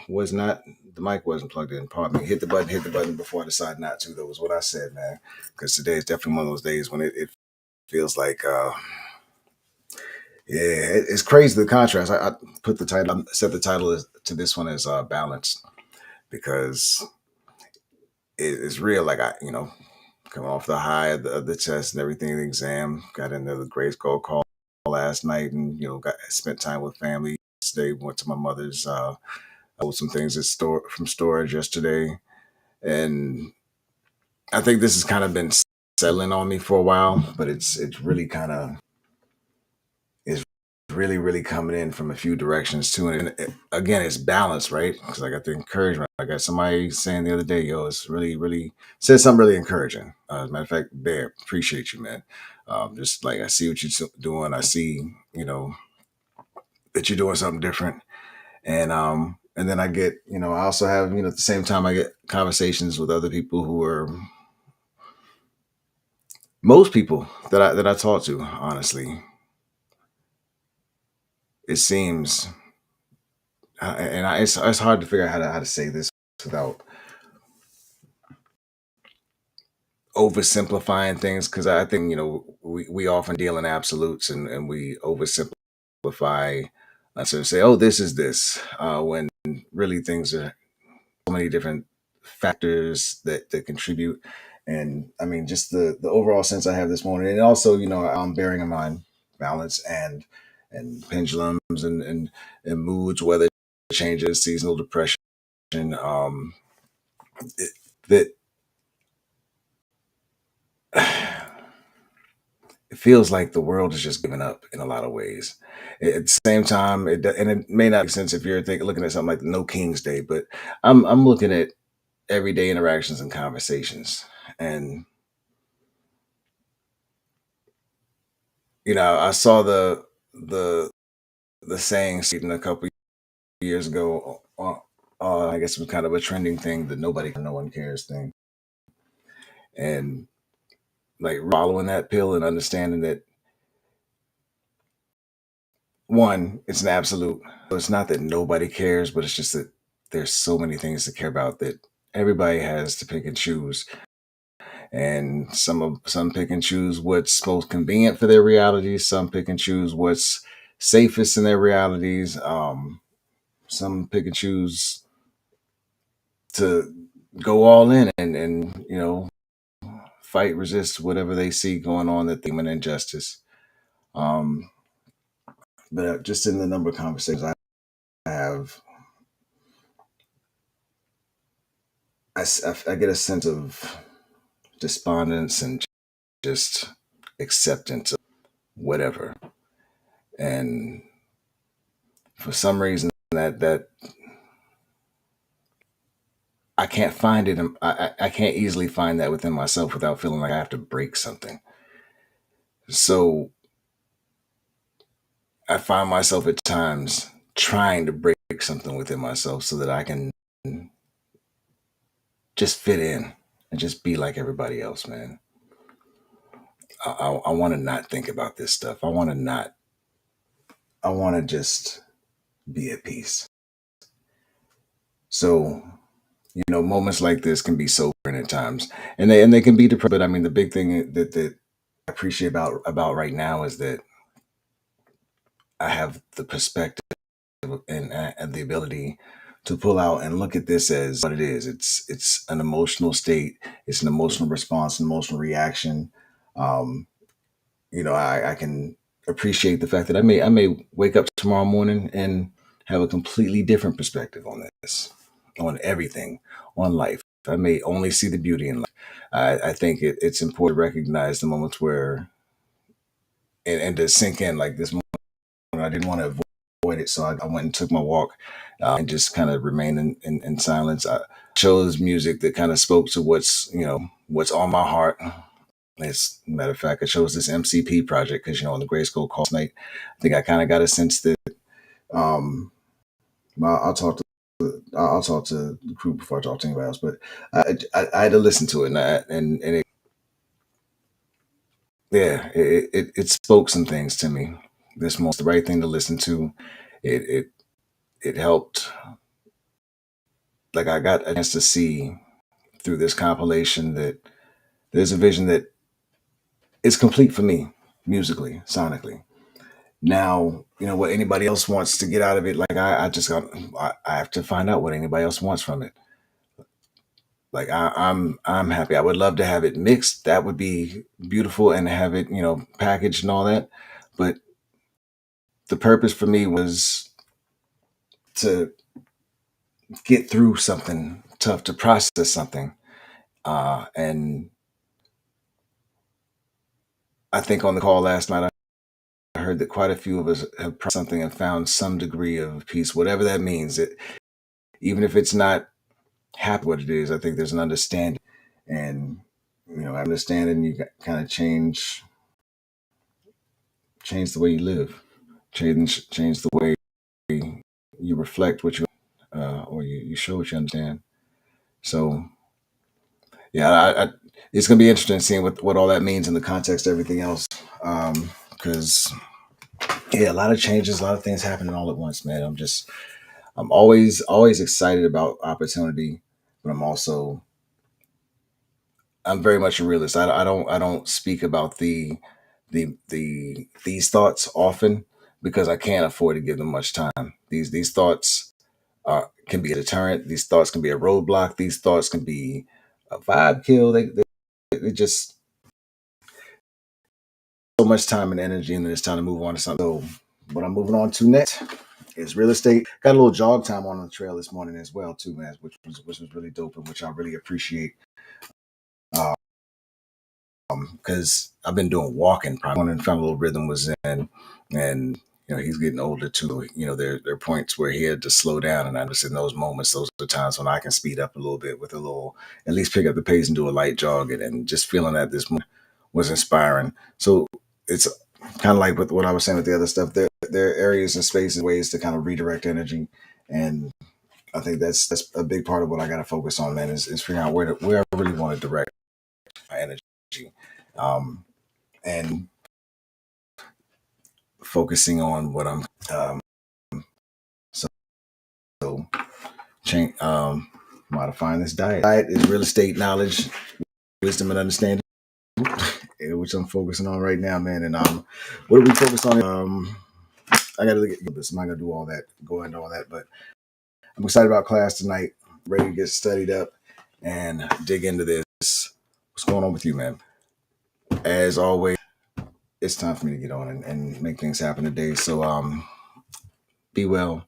Was not the mic wasn't plugged in. Pardon me. Hit the button before I decided not to. That was what I said, man. Because today is definitely one of those days when it feels like, yeah, it's crazy the contrast. I put the title, I set the title to this one as balanced because it's real. Like coming off the high of the test and everything, the exam, got into the grade school call last night, and got spent time with family. Today went to my mother's. Sold some things at store from storage yesterday, and I think this has kind of been settling on me for a while, but it's really kind of is really coming in from a few directions too. And again, it's balance, right? Because I got the encouragement. I got somebody saying the other day, "Yo, it's really said something really encouraging." As a matter of fact, Bear, appreciate you, man. Just like I see what you're doing, I see that you're doing something different, and then I get I also have at the same time I get conversations with other people who are most people that I talk to, honestly, it seems, it's hard to figure out how to say this without oversimplifying things because I think we often deal in absolutes and we oversimplify. So say, oh, this is this, when really things are so many different factors that contribute. And I mean, just the overall sense I have this morning, and also I'm bearing in mind balance and pendulums and moods, weather changes, seasonal depression. It, that it feels like the world is just giving up in a lot of ways. At the same time, and it may not make sense if you're looking at something like No King's Day, but I'm looking at everyday interactions and conversations, and I saw the the saying a couple years ago. I guess it was kind of a trending thing, that no one cares thing, and like following that pill and understanding that one, it's an absolute. It's not that nobody cares, but it's just that there's so many things to care about that everybody has to pick and choose, and some pick and choose what's most convenient for their realities. Some pick and choose what's safest in their realities. Some pick and choose to go all in and fight, resist whatever they see going on that they an injustice. Um, but just in the number of conversations I have, I get a sense of despondence and just acceptance of whatever. And for some reason, that I can't find it. I can't easily find that within myself without feeling like I have to break something. So I find myself at times trying to break something within myself so that I can just fit in and just be like everybody else, man. I want to not think about this stuff. I want to not. I want to just be at peace. So moments like this can be sobering at times, and they can be depressing. But I mean, the big thing that I appreciate about right now is that I have the perspective and the ability to pull out and look at this as what it is. It's an emotional state. It's an emotional response, an emotional reaction. Um, I can appreciate the fact that I may wake up tomorrow morning and have a completely different perspective on this, on everything, on life. I may only see the beauty in life. I think it's important to recognize the moments where and to sink in, like this moment. I didn't want to avoid it, so I went and took my walk, and just kind of remained in silence. I chose music that kind of spoke to what's on my heart. As a matter of fact, I chose this MCP project because on the grade school call night, I think I kind of got a sense that um, I'll talk to I'll talk to the crew before I talk to anybody else. But I had to listen to it, and it, yeah, it spoke some things to me. This most the right thing to listen to. It it helped. Like I got a chance to see through this compilation that there's a vision that is complete for me musically, sonically. Now, what anybody else wants to get out of it, like I just got, I have to find out what anybody else wants from it. Like I'm happy. I would love to have it mixed. That would be beautiful, and have it, packaged and all that. But the purpose for me was to get through something tough, to process something. And I think on the call last night, I heard that quite a few of us have processed something and found some degree of peace, whatever that means. Even if it's not happy what it is, I think there's an understanding, and understanding you kind of change the way you live, change the way you reflect what you or you show what you understand. So yeah, it's gonna be interesting seeing what all that means in the context of everything else. Because yeah, a lot of changes, a lot of things happening all at once, man. I'm always excited about opportunity, but I'm very much a realist. I don't speak about these thoughts often because I can't afford to give them much time. These thoughts can be a deterrent. These thoughts can be a roadblock. These thoughts can be a vibe kill. They just so much time and energy, and then it's time to move on to something. So what I'm moving on to next is real estate. Got a little jog time on the trail this morning as well too, man, which was really dope, and which I really appreciate. Because I've been doing walking probably and found a little rhythm was in, and he's getting older too. There are points where he had to slow down, and I just in those moments, those are the times when I can speed up a little bit with a little, at least pick up the pace and do a light jog, and just feeling that this morning was inspiring. So it's kind of like with what I was saying with the other stuff. There are areas and spaces, ways to kind of redirect energy, and I think that's a big part of what I got to focus on, man. Is figuring out where I really want to direct my energy. Um, and focusing on what I'm so, so change modifying this diet. Diet is real estate knowledge, wisdom, and understanding, which I'm focusing on right now, man. And what are we focused on? I gotta look at this. I'm not gonna do all that, go into all that, but I'm excited about class tonight. Ready to get studied up and dig into this. What's going on with you, man? As always, it's time for me to get on and make things happen today. So be well.